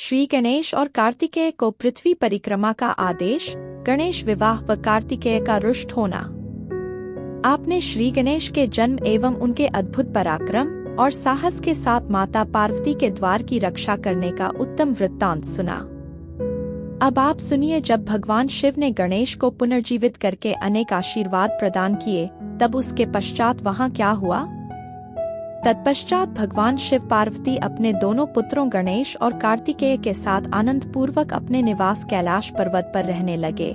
श्री गणेश और कार्तिकेय को पृथ्वी परिक्रमा का आदेश, गणेश विवाह व कार्तिकेय का रुष्ट होना। आपने श्री गणेश के जन्म एवं उनके अद्भुत पराक्रम और साहस के साथ माता पार्वती के द्वार की रक्षा करने का उत्तम वृत्तांत सुना। अब आप सुनिए, जब भगवान शिव ने गणेश को पुनर्जीवित करके अनेक आशीर्वाद प्रदान किए, तब उसके पश्चात वहाँ क्या हुआ। तत्पश्चात भगवान शिव पार्वती अपने दोनों पुत्रों गणेश और कार्तिकेय के साथ आनंद पूर्वक अपने निवास कैलाश पर्वत पर रहने लगे।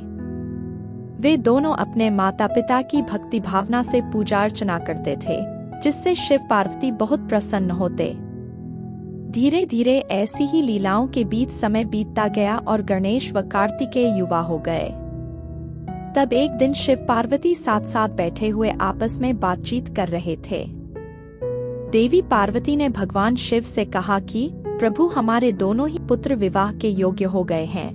वे दोनों अपने माता पिता की भक्ति भावना से पूजा अर्चना करते थे, जिससे शिव पार्वती बहुत प्रसन्न होते। धीरे धीरे ऐसी ही लीलाओं के बीच समय बीतता गया और गणेश व कार्तिकेय युवा हो गए। तब एक दिन शिव पार्वती साथ साथ बैठे हुए आपस में बातचीत कर रहे थे। देवी पार्वती ने भगवान शिव से कहा कि प्रभु, हमारे दोनों ही पुत्र विवाह के योग्य हो गए हैं,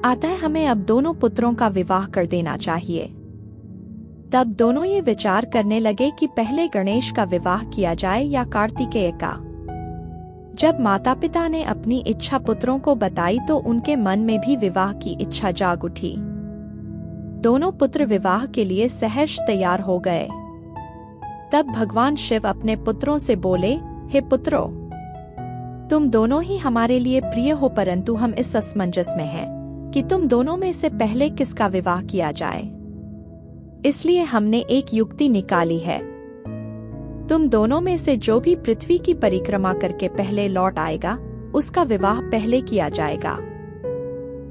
अतः हमें अब दोनों पुत्रों का विवाह कर देना चाहिए। तब दोनों ये विचार करने लगे कि पहले गणेश का विवाह किया जाए या कार्तिकेय का। जब माता पिता ने अपनी इच्छा पुत्रों को बताई तो उनके मन में भी विवाह की इच्छा जाग उठी। दोनों पुत्र विवाह के लिए सहर्ष तैयार हो गए। तब भगवान शिव अपने पुत्रों से बोले, हे पुत्रों, तुम दोनों ही हमारे लिए प्रिय हो, परंतु हम इस असमंजस में हैं कि तुम दोनों में से पहले किसका विवाह किया जाए। इसलिए हमने एक युक्ति निकाली है। तुम दोनों में से जो भी पृथ्वी की परिक्रमा करके पहले लौट आएगा, उसका विवाह पहले किया जाएगा।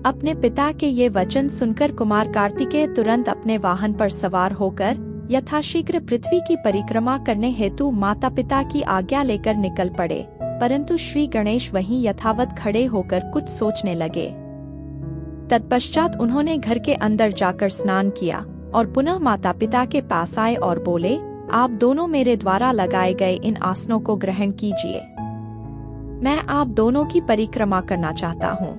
अपने पिता के ये वचन सुनकर कुमार कार्तिकेय तुरंत अपने वाहन पर सवार होकर यथाशीघ्र पृथ्वी की परिक्रमा करने हेतु माता पिता की आज्ञा लेकर निकल पड़े, परंतु श्री गणेश वहीं यथावत खड़े होकर कुछ सोचने लगे। तत्पश्चात उन्होंने घर के अंदर जाकर स्नान किया और पुनः माता पिता के पास आए और बोले, आप दोनों मेरे द्वारा लगाए गए इन आसनों को ग्रहण कीजिए। मैं आप दोनों की परिक्रमा करना चाहता हूँ।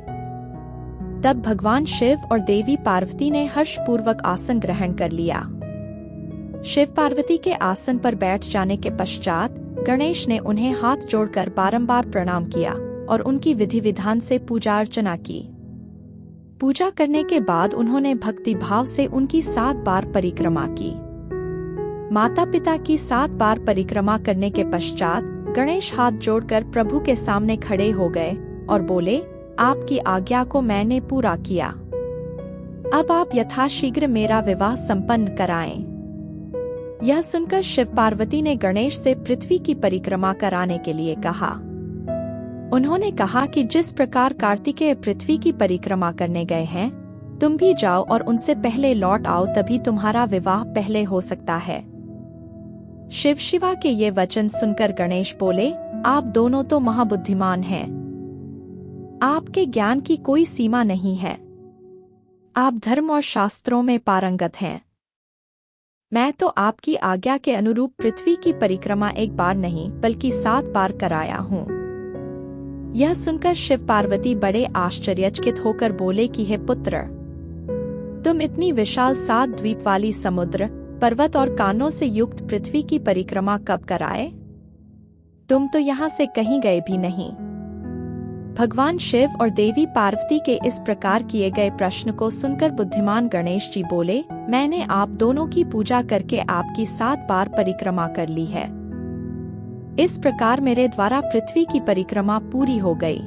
तब भगवान शिव और देवी पार्वती ने हर्षपूर्वक आसन ग्रहण कर लिया। शिव पार्वती के आसन पर बैठ जाने के पश्चात गणेश ने उन्हें हाथ जोड़कर बारंबार प्रणाम किया और उनकी विधि विधान से पूजा अर्चना की। पूजा करने के बाद उन्होंने भक्ति भाव से उनकी 7 बार परिक्रमा की। माता पिता की 7 बार परिक्रमा करने के पश्चात गणेश हाथ जोड़कर प्रभु के सामने खड़े हो गए और बोले, आपकी आज्ञा को मैंने पूरा किया। अब आप यथाशीघ्र मेरा विवाह संपन्न कराएं। यह सुनकर शिव पार्वती ने गणेश से पृथ्वी की परिक्रमा कराने के लिए कहा। उन्होंने कहा कि जिस प्रकार कार्तिकेय पृथ्वी की परिक्रमा करने गए हैं, तुम भी जाओ और उनसे पहले लौट आओ, तभी तुम्हारा विवाह पहले हो सकता है। शिव शिवा के ये वचन सुनकर गणेश बोले, आप दोनों तो महाबुद्धिमान हैं। आपके ज्ञान की कोई सीमा नहीं है। आप धर्म और शास्त्रों में पारंगत हैं। मैं तो आपकी आज्ञा के अनुरूप पृथ्वी की परिक्रमा एक बार नहीं बल्कि 7 बार कराया हूँ। यह सुनकर शिव पार्वती बड़े आश्चर्यचकित होकर बोले कि हे पुत्र, तुम इतनी विशाल 7 द्वीप वाली समुद्र, पर्वत और कानों से युक्त पृथ्वी की परिक्रमा कब कराए? तुम तो यहाँ से कहीं गए भी नहीं। भगवान शिव और देवी पार्वती के इस प्रकार किए गए प्रश्न को सुनकर बुद्धिमान गणेश जी बोले, मैंने आप दोनों की पूजा करके आपकी 7 बार परिक्रमा कर ली है। इस प्रकार मेरे द्वारा पृथ्वी की परिक्रमा पूरी हो गई।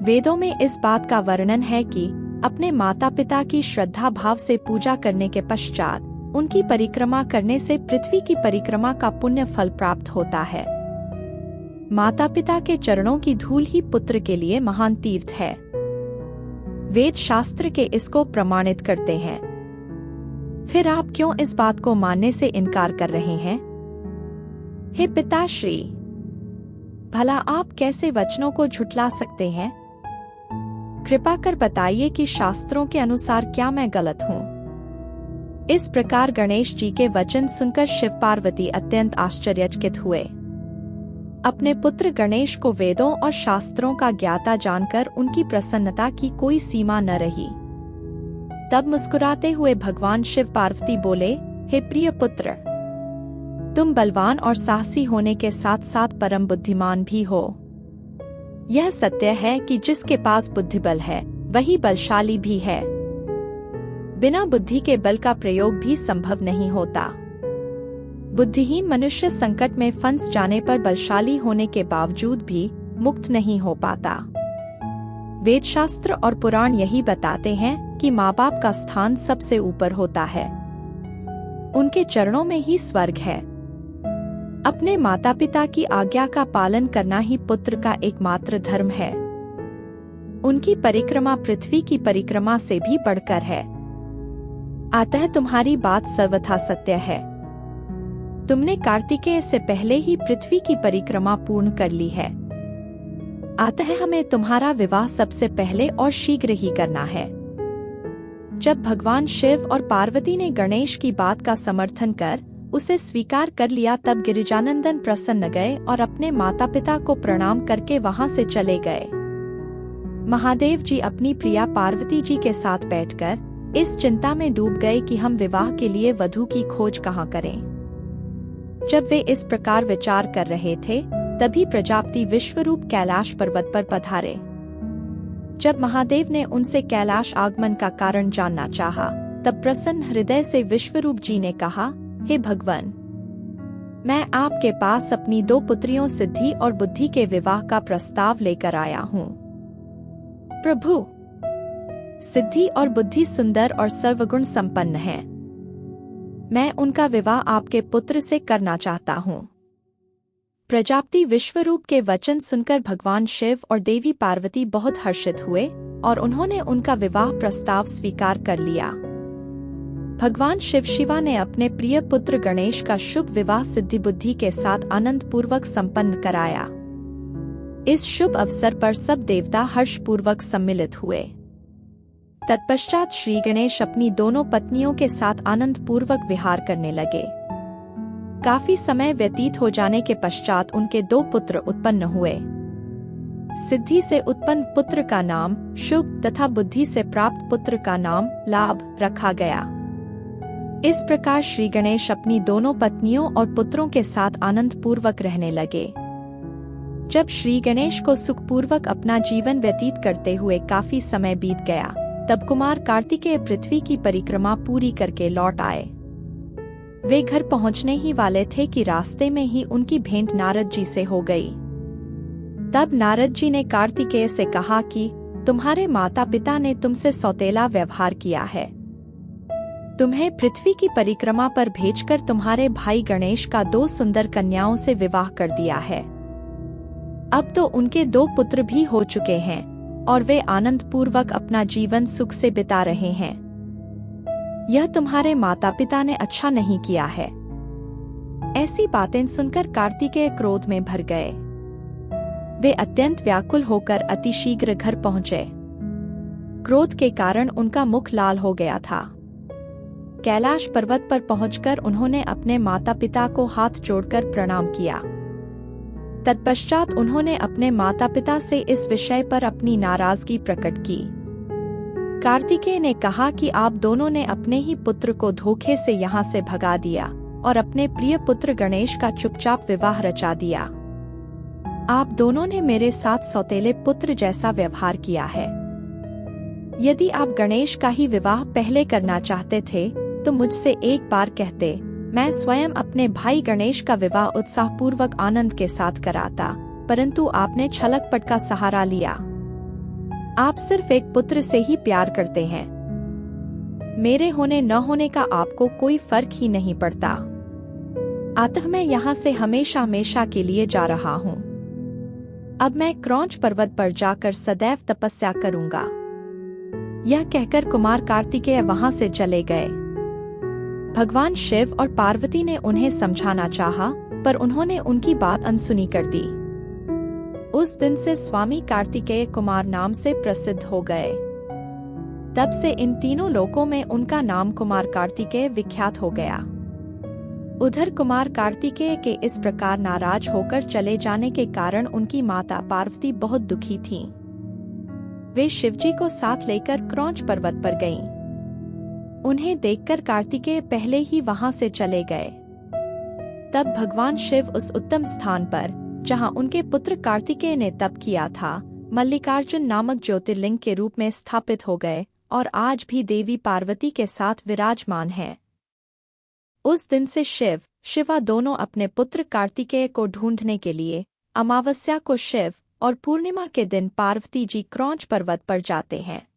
वेदों में इस बात का वर्णन है कि अपने माता पिता की श्रद्धा भाव से पूजा करने के पश्चात उनकी परिक्रमा करने से पृथ्वी की परिक्रमा का पुण्य फल प्राप्त होता है। माता पिता के चरणों की धूल ही पुत्र के लिए महान तीर्थ है। वेद शास्त्र के इसको प्रमाणित करते हैं। फिर आप क्यों इस बात को मानने से इनकार कर रहे हैं? हे पिताश्री, भला आप कैसे वचनों को झुठला सकते हैं? कृपा कर बताइए कि शास्त्रों के अनुसार क्या मैं गलत हूँ? इस प्रकार गणेश जी के वचन सुनकर शिव पार्वती अत्यंत आश्चर्यचकित हुए। अपने पुत्र गणेश को वेदों और शास्त्रों का ज्ञाता जानकर उनकी प्रसन्नता की कोई सीमा न रही। तब मुस्कुराते हुए भगवान शिव पार्वती बोले, हे प्रिय पुत्र, तुम बलवान और साहसी होने के साथ साथ परम बुद्धिमान भी हो। यह सत्य है कि जिसके पास बुद्धिबल है वही बलशाली भी है। बिना बुद्धि के बल का प्रयोग भी संभव नहीं होता। बुद्धिहीन मनुष्य संकट में फंस जाने पर बलशाली होने के बावजूद भी मुक्त नहीं हो पाता। वेदशास्त्र और पुराण यही बताते हैं कि माँ बाप का स्थान सबसे ऊपर होता है। उनके चरणों में ही स्वर्ग है। अपने माता पिता की आज्ञा का पालन करना ही पुत्र का एकमात्र धर्म है। उनकी परिक्रमा पृथ्वी की परिक्रमा से भी बढ़कर है। अतः तुम्हारी बात सर्वथा सत्य है। तुमने कार्तिकेय से पहले ही पृथ्वी की परिक्रमा पूर्ण कर ली है। अतः हमें तुम्हारा विवाह सबसे पहले और शीघ्र ही करना है। जब भगवान शिव और पार्वती ने गणेश की बात का समर्थन कर उसे स्वीकार कर लिया, तब गिरिजानंदन प्रसन्न गए और अपने माता पिता को प्रणाम करके वहां से चले गए। महादेव जी अपनी प्रिया पार्वती जी के साथ बैठकर इस चिंता में डूब गए कि हम विवाह के लिए वधू की खोज कहाँ करें। जब वे इस प्रकार विचार कर रहे थे, तभी प्रजापति विश्वरूप कैलाश पर्वत पर पधारे। जब महादेव ने उनसे कैलाश आगमन का कारण जानना चाहा, तब प्रसन्न हृदय से विश्वरूप जी ने कहा, हे भगवान, मैं आपके पास अपनी 2 पुत्रियों सिद्धि और बुद्धि के विवाह का प्रस्ताव लेकर आया हूँ। प्रभु, सिद्धि और बुद्धि सुंदर और सर्वगुण संपन्न हैं। मैं उनका विवाह आपके पुत्र से करना चाहता हूँ। प्रजापति विश्वरूप के वचन सुनकर भगवान शिव और देवी पार्वती बहुत हर्षित हुए और उन्होंने उनका विवाह प्रस्ताव स्वीकार कर लिया। भगवान शिव शिवा ने अपने प्रिय पुत्र गणेश का शुभ विवाह सिद्धि बुद्धि के साथ आनंद पूर्वक संपन्न कराया। इस शुभ अवसर पर सब देवता हर्ष पूर्वक सम्मिलित हुए। तत्पश्चात श्री गणेश अपनी दोनों पत्नियों के साथ आनंद पूर्वक विहार करने लगे। काफी समय व्यतीत हो जाने के पश्चात उनके 2 पुत्र उत्पन्न हुए। सिद्धि से उत्पन्न पुत्र का नाम शुभ तथा बुद्धि से प्राप्त पुत्र का नाम लाभ रखा गया। इस प्रकार श्री गणेश अपनी दोनों पत्नियों और पुत्रों के साथ आनंद पूर्वक रहने लगे। जब श्री गणेश को सुखपूर्वक अपना जीवन व्यतीत करते हुए काफी समय बीत गया, तब कुमार कार्तिकेय पृथ्वी की परिक्रमा पूरी करके लौट आए। वे घर पहुंचने ही वाले थे कि रास्ते में ही उनकी भेंट नारद जी से हो गई। तब नारद जी ने कार्तिकेय से कहा कि तुम्हारे माता पिता ने तुमसे सौतेला व्यवहार किया है। तुम्हें पृथ्वी की परिक्रमा पर भेजकर तुम्हारे भाई गणेश का 2 सुंदर कन्याओं से विवाह कर दिया है। अब तो उनके 2 पुत्र भी हो चुके हैं और वे आनंद पूर्वक अपना जीवन सुख से बिता रहे हैं। यह तुम्हारे माता पिता ने अच्छा नहीं किया है। ऐसी बातें सुनकर कार्तिकेय क्रोध में भर गए। वे अत्यंत व्याकुल होकर अतिशीघ्र घर पहुंचे। क्रोध के कारण उनका मुख लाल हो गया था। कैलाश पर्वत पर पहुंचकर उन्होंने अपने माता पिता को हाथ जोड़कर प्रणाम किया। तत्पश्चात उन्होंने अपने माता पिता से इस विषय पर अपनी नाराजगी प्रकट की। कार्तिकेय ने कहा कि आप दोनों ने अपने ही पुत्र को धोखे से यहाँ से भगा दिया और अपने प्रिय पुत्र गणेश का चुपचाप विवाह रचा दिया। आप दोनों ने मेरे साथ सौतेले पुत्र जैसा व्यवहार किया है। यदि आप गणेश का ही विवाह पहले करना चाहते थे तो मुझसे एक बार कहते, मैं स्वयं अपने भाई गणेश का विवाह उत्साहपूर्वक आनंद के साथ कराता, परंतु आपने छलकपट का सहारा लिया। आप सिर्फ एक पुत्र से ही प्यार करते हैं। मेरे होने न होने का आपको कोई फर्क ही नहीं पड़ता। अतः मैं यहाँ से हमेशा हमेशा के लिए जा रहा हूँ। अब मैं क्रौंच पर्वत पर जाकर सदैव तपस्या करूँगा। यह कहकर कुमार कार्तिकेय वहाँ से चले गए। भगवान शिव और पार्वती ने उन्हें समझाना चाहा, पर उन्होंने उनकी बात अनसुनी कर दी। उस दिन से स्वामी कार्तिकेय कुमार नाम से प्रसिद्ध हो गए। तब से इन तीनों लोकों में उनका नाम कुमार कार्तिकेय विख्यात हो गया। उधर कुमार कार्तिकेय के इस प्रकार नाराज होकर चले जाने के कारण उनकी माता पार्वती बहुत दुखी थीं। वे शिवजी को साथ लेकर क्रौंच पर्वत पर गईं। उन्हें देखकर कार्तिकेय पहले ही वहां से चले गए। तब भगवान शिव उस उत्तम स्थान पर जहां उनके पुत्र कार्तिकेय ने तप किया था, मल्लिकार्जुन नामक ज्योतिर्लिंग के रूप में स्थापित हो गए और आज भी देवी पार्वती के साथ विराजमान हैं। उस दिन से शिव, शिवा दोनों अपने पुत्र कार्तिकेय को ढूंढने के लिए अमावस्या को शिव और पूर्णिमा के दिन पार्वती जी क्रौंच पर्वत पर जाते हैं।